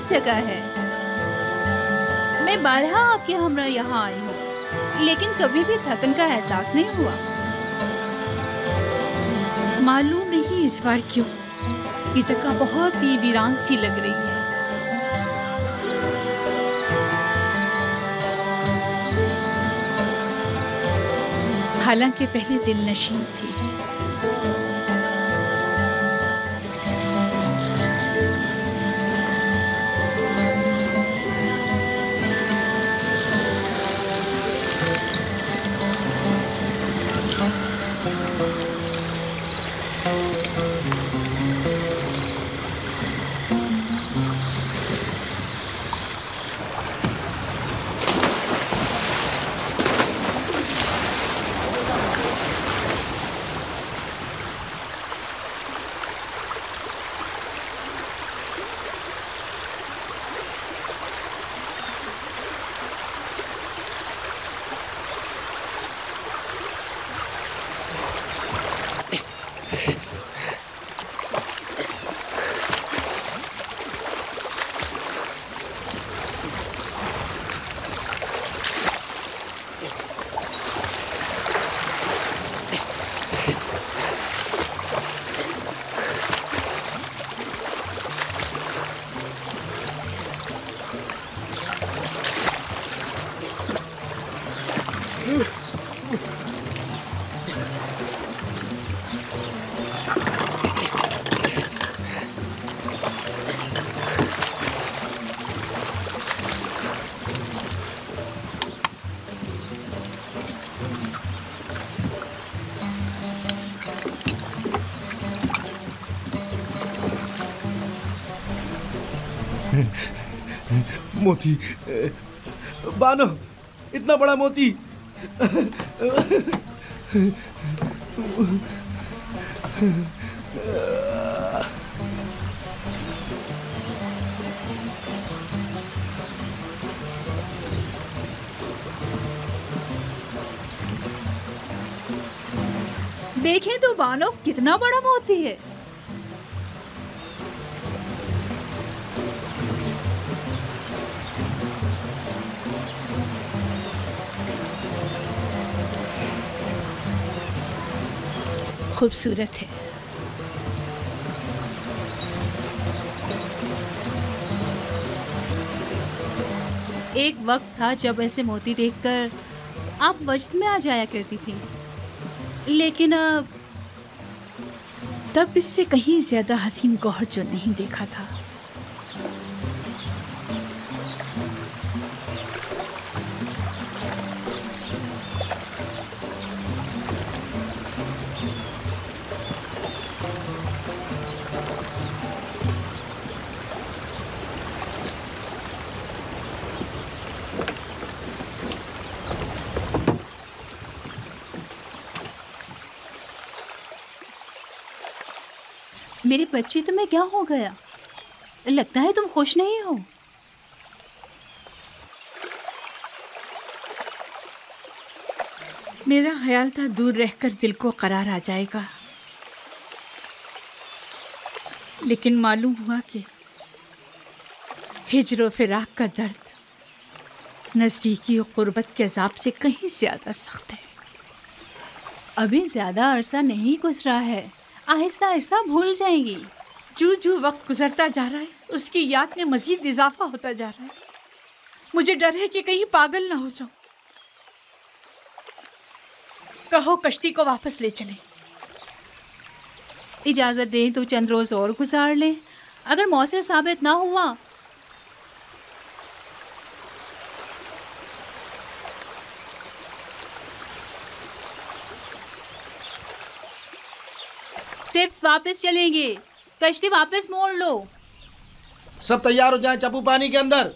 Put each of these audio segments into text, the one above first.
खूबसूरत जगह है। मैं बारहा आपके हमरा यहाँ आई हूँ, लेकिन कभी भी थकन का एहसास नहीं हुआ। मालूम नहीं इस बार क्यों, ये जगह बहुत ही वीरान सी लग रही है। हालांकि पहले दिल नशीन थी। मोती, बानो, इतना बड़ा मोती। देखें तो बानो, कितना बड़ा मोती है। खूबसूरत है। एक वक्त था जब ऐसे मोती देखकर आप वजद में आ जाया करती थी, लेकिन अब तब इससे कहीं ज्यादा हसीन गौहर जो नहीं देखा था। मेरी बच्ची, तुम्हें क्या हो गया? लगता है तुम खुश नहीं हो। मेरा ख्याल था दूर रहकर दिल को करार आ जाएगा, लेकिन मालूम हुआ कि हिज्र फिराक का दर्द नज़दीकी और क़ुर्बत के अज़ाब से कहीं ज़्यादा सख्त है। अभी ज़्यादा अरसा नहीं गुजरा है, आहिस्ता आहिस्ता भूल जाएंगी। जो जो वक्त गुजरता जा रहा है, उसकी याद में मज़ीद इजाफा होता जा रहा है। मुझे डर है कि कहीं पागल ना हो जाऊं। कहो कश्ती को वापस ले चलें। इजाज़त दें तो चंद रोज़ और गुजार लें। अगर मौसर साबित ना हुआ टिप्स वापस चलेंगे। कश्ती वापस मोड़ लो। सब तैयार हो जाएं, चप्पू पानी के अंदर।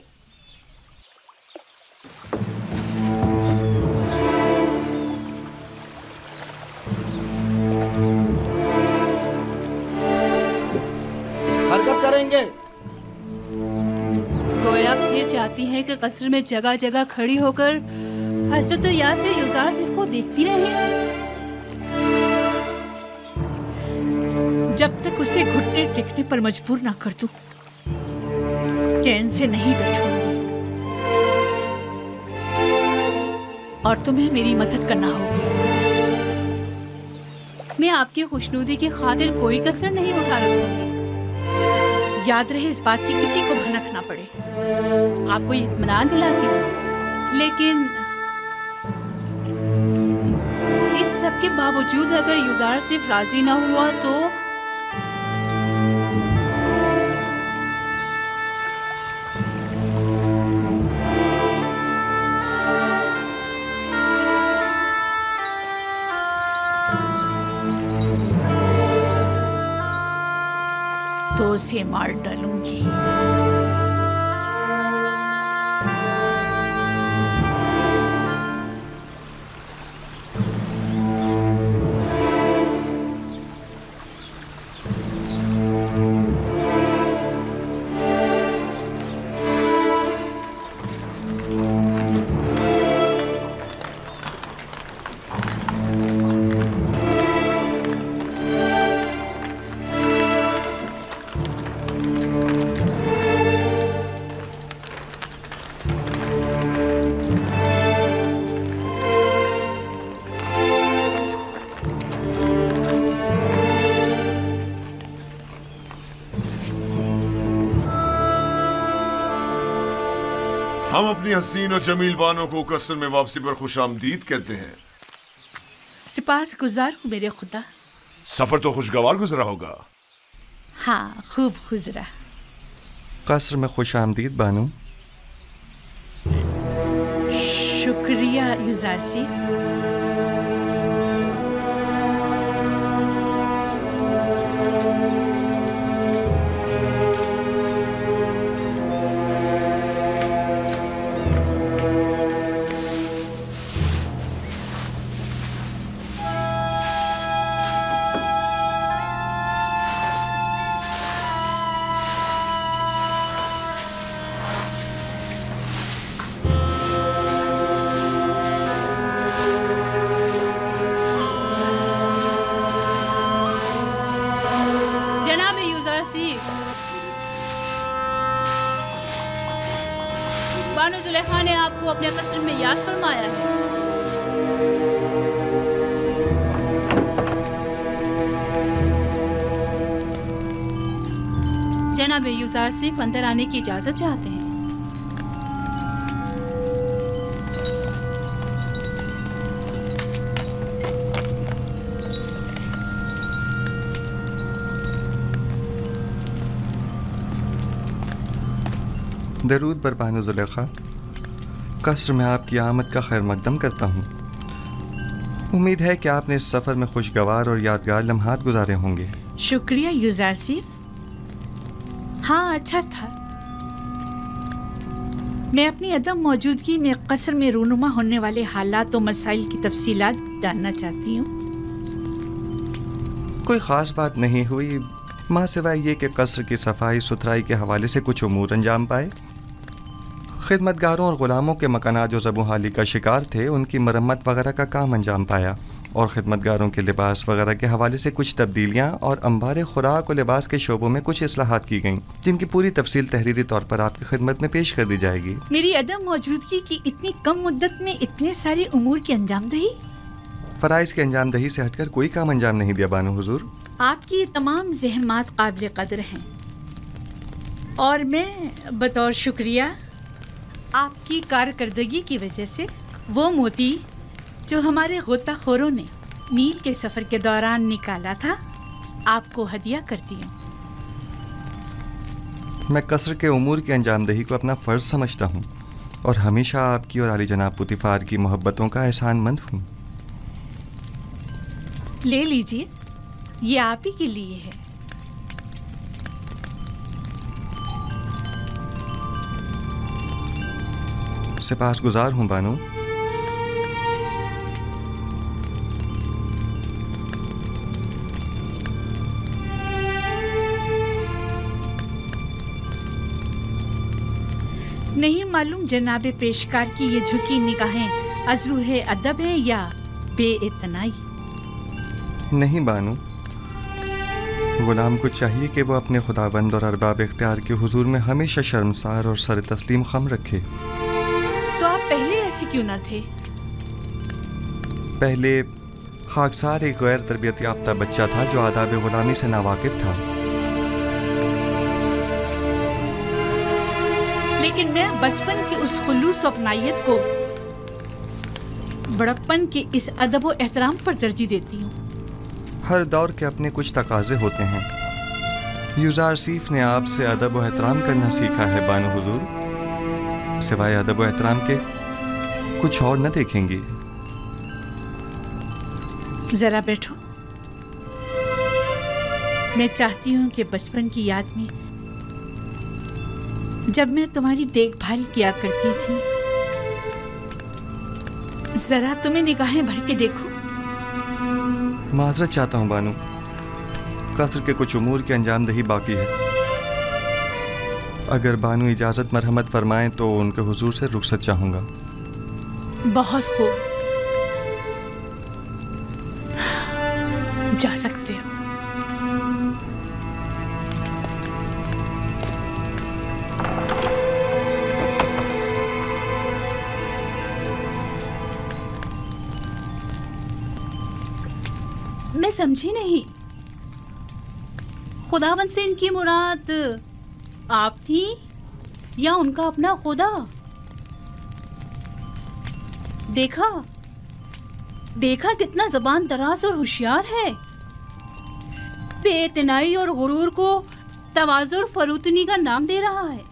हरकत करेंगे। गोया फिर चाहती है कि कस्र में जगह जगह खड़ी होकर हजरत यासिर युजार सिर्फ को देखती रहे। जब तक उसे घुटने टेकने पर मजबूर ना कर दूं, चैन से नहीं बैठूंगी और तुम्हें मेरी मदद करना होगी। मैं आपकी खुशनुदी की खातिर कोई कसर नहीं उठा रखूंगी। याद रहे इस बात की किसी को भनक ना पड़े। आपको इत्मीनान दिलाती हूँ, लेकिन इस सब के बावजूद अगर युजार सिर्फ राजी ना हुआ तो उसे मार डालूंगी। हम अपनी हसीन और जमील बानों को कसर में वापसी पर खुशामदीद कहते हैं। सिपास गुजार हूँ मेरे खुदा। सफर तो खुशगवार गुजरा होगा। हाँ, खूब गुजरा। कसर में खुशामदीद बानो। शुक्रिया युजारसी। बानो जुलेखा ने आपको अपने कसर में याद फरमाया है। जनाब युजार सिर्फ अंदर आने की इजाजत चाहते हैं। दरूद बर बानो जुलेखा। कसर में आपकी आमद का खैर मकदम करता हूँ। उम्मीद है कि आपने इस सफ़र में खुशगवार और यादगार लम्हात गुजारे होंगे। शुक्रिया युजारसी। हाँ, अच्छा था। मैं अपनी अदम मौजूदगी में कसर में रूनुमा होने वाले हालात और मसाइल की तफसीलात जानना चाहती हूँ। कोई ख़ास बात नहीं हुई, माँ सिवाय ये कि कसर की सफाई सुथराई के हवाले से कुछ उमूर अंजाम पाए। खिदमतगारों और ग़ुलामों के मकानात जो ज़बूहाली का शिकार थे उनकी मरम्मत वगैरह का काम अंजाम पाया और खिदमतगारों के लिबास वगैरह के हवाले से कुछ तब्दीलियाँ और अंबार खुराक और लिबास के शोबों में कुछ इस्लाहात की गईं, जिनकी पूरी तफसील तहरीरी तौर पर आपकी खिदमत में पेश कर दी जाएगी। मेरी अदम मौजूदगी की इतनी कम मुद्दत में इतने सारे उमूर की अंजामदही? फ़राइज़ की अंजामदही से हटकर कोई काम अंजाम नहीं दिया बानो हुजूर। आपकी तमाम ज़हमात काबिल कदर हैं और मैं बतौर शुक्रिया आपकी कारकर्दगी की वजह से वो मोती जो हमारे गोताखोरों ने नील के सफ़र के दौरान निकाला था आपको हदिया करती हूँ। मैं कसर के उमूर की अंजामदही को अपना फ़र्ज़ समझता हूँ और हमेशा आपकी और आली जनाब पुतिफार की मोहब्बतों का एहसानमंद हूँ। ले लीजिए, ये आप ही के लिए है। सिपासगुजार हूँ बानो। नहीं मालूम जनाबे पेशकार की ये झुकी निगाहें अज़रूहे अदब है या बेइतनाई? नहीं बानो, गुलाम को चाहिए कि वो अपने खुदाबंद और अरबाब इख्तियार के हुजूर में हमेशा शर्मसार और सर तस्लीम खम रखे। तो आप पहले ऐसे क्यों ना थे? पहले खाकसार एक गैर तरबियत याफ्ता बच्चा था जो आदाब गुलामी से नावाकिफ था। लेकिन मैं बचपन की उस खुलूस और अपनाइयत को बड़प्पन के इस अदब व एहतराम पर तरजीह देती हूँ। हर दौर के अपने कुछ तकाजे होते हैं। यूज़ार सीफ ने आपसे अदब व एहतराम करना सीखा है बानो हुजूर। सिवाय अदब व एहतराम के कुछ और न देखेंगी। जरा बैठो। मैं चाहती हूँ कि बचपन की याद में जब मैं तुम्हारी देखभाल किया करती थी, जरा तुम्हें निगाहें भर के देखो। माजरत चाहता हूँ बानो, कसर के कुछ उमूर की अंजामदही बाकी है। अगर बानो इजाज़त मरहमत फरमाएं तो उनके हुजूर से रुखसत चाहूँगा। बहुत खूब, जा सकते हो। मैं समझी नहीं, खुदावंद से इनकी मुराद आप थी या उनका अपना खुदा? देखा देखा कितना ज़बान दराज और होशियार है। बेइतनाई और गुरूर को तवाज़ुर फरूतनी का नाम दे रहा है।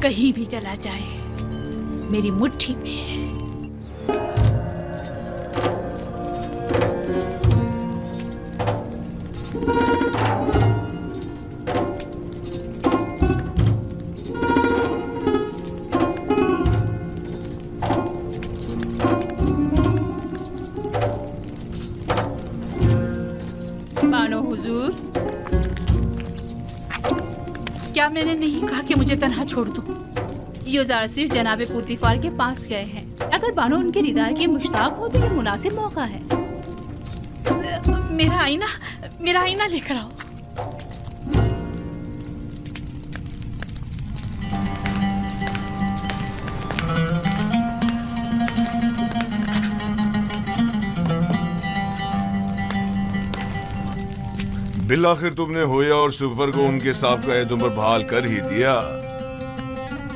कहीं भी चला जाए मेरी मुट्ठी में है। बानो हुजूर, क्या मैंने नहीं कहा कि मुझे तन्हा छोड़ दो? यूज़ार सिर्फ जनाबे पुतिफार के पास गए हैं। अगर बानो उनके दीदार के मुश्ताक हो तो ये मुनासिब मौका है। मेरा आईना लेकर आओ। बिलाखिर तुमने होया और सुफर को उनके साबिक़ा एहदों पर बहाल कर ही दिया।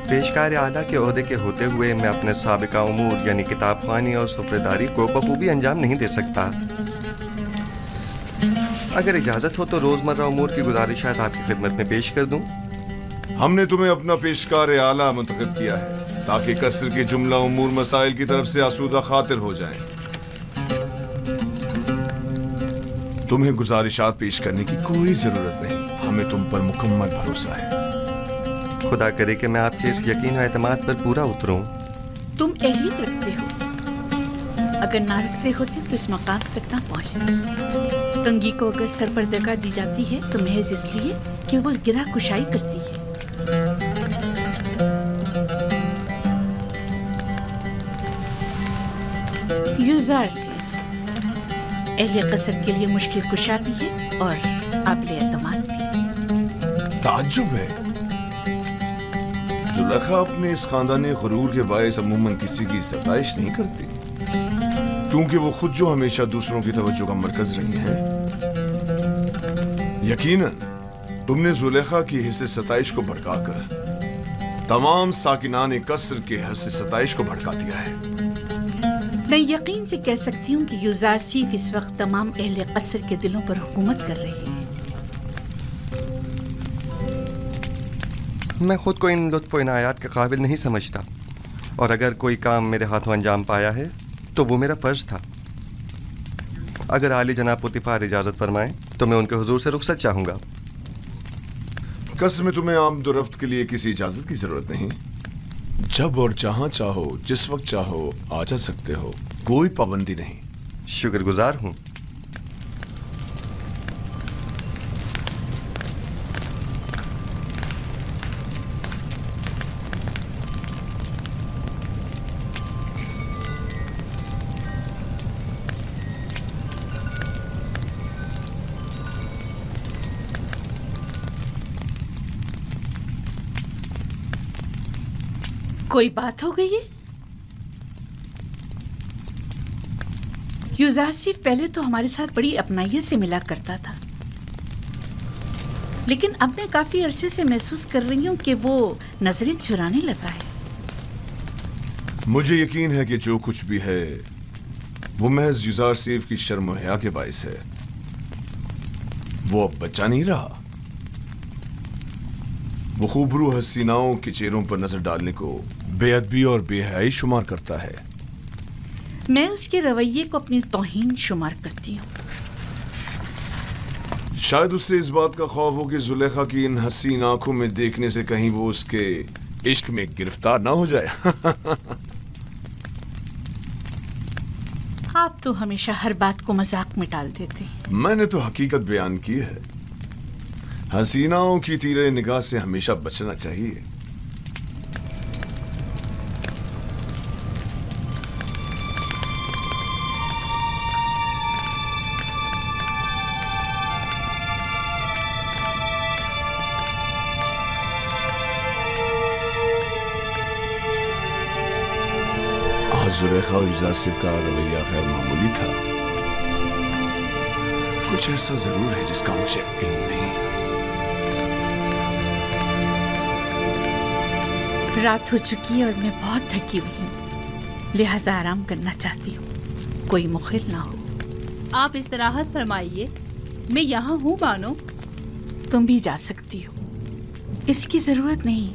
पेशकार आला के ओहदे के होते हुए मैं अपने साबिका उमूर यानी किताब ख़्वानी और सुफ़रेदारी को बखूबी अंजाम नहीं दे सकता। अगर इजाज़त हो तो रोज़मर्रा उमूर की गुजारिशात आपकी खिदमत में पेश कर दूं। हमने तुम्हें अपना पेशकार आला मुंतखब किया है ताकि कसर के जुमला उमूर मसाइल की तरफ से आसूदा खातिर हो जाएं। तुम्हें गुजारिशात पेश करने की कोई जरूरत नहीं, हमें तुम पर मुकम्मल भरोसा है। खुदा करे कि मैं आपके इस यकीन और एतमाद पर पूरा उतरूं। तुम अहलियत रखते हो, अगर ना रखते होते तो इस मकाम तक ना पहुंचते। कंगी को अगर सरपर्दगा दी जाती है तो महज इसलिए कि वो गिरा कुशाई करती है। यूज़ार सिर्फ अहले कसर के लिए मुश्किल कुशा भी है और काबिल एतमाद भी। ताज्जुब है, जुलेखा अपने इस खानदानी गुरूर के बायस अमूमन किसी की सताइश नहीं करती, क्योंकि वो खुद जो हमेशा दूसरों की तवज्जो का मरकज रही हैं। यकीनन तुमने जुलेखा की हिस्से सताइश को भड़काकर तमाम साकिनान कसर के हिस्से सताइश को भड़का दिया है। मैं यकीन से कह सकती हूँ कि यूज़ार सिर्फ इस वक्त तमाम अहले कसर के दिलों पर हुकूमत कर रही है। मैं खुद को इन लुत्फ़ व इनायात के काबिल नहीं समझता, और अगर कोई काम मेरे हाथों अंजाम पाया है तो वो मेरा फ़र्ज़ था। अगर आली जनाब पुतिफार इजाज़त फरमाएं तो मैं उनके हुजूर से रुखसत चाहूँगा। कसर में तुम्हें आमदोरफ्त के लिए किसी इजाज़त की ज़रूरत नहीं। जब और जहाँ चाहो जिस वक्त चाहो आ जा सकते हो, कोई पाबंदी नहीं। शुक्रगुजार हूँ। कोई बात हो गई है? युजासिफ पहले तो हमारे साथ बड़ी अपनाइयत से मिला करता था, लेकिन अब मैं काफी अरसे से महसूस कर रही हूँ कि वो नजरें चुराने लगा है। मुझे यकीन है कि जो कुछ भी है वो महज युजासिफ की शर्म हया के बाइस है। वो अब बच्चा नहीं रहा। वो खूबरू हसीनाओं के चेहरों पर नजर डालने को बेअदबी और बेहयाई शुमार करता है। मैं उसके रवैये को अपनी तौहीन शुमार करती हूँ। शायद उससे इस बात का खौफ हो कि जुलेखा की इन हसीन आंखों में देखने से कहीं वो उसके इश्क में गिरफ्तार ना हो जाए। आप तो हमेशा हर बात को मजाक में टाल देते हैं। मैंने तो हकीकत बयान की है। हसीनाओं की तीरे निगाह से हमेशा बचना चाहिए। जुलेखा और युजासिफ का रवैया गैर मामूली था। कुछ ऐसा जरूर है जिसका मुझे इल्म नहीं। रात हो चुकी है और मैं बहुत थकी हुई हूँ, लिहाजा आराम करना चाहती हूँ। कोई मुखिल ना हो। आप इस्तराहत फरमाइए, मैं यहाँ हूँ बानो। तुम भी जा सकती हो, इसकी जरूरत नहीं।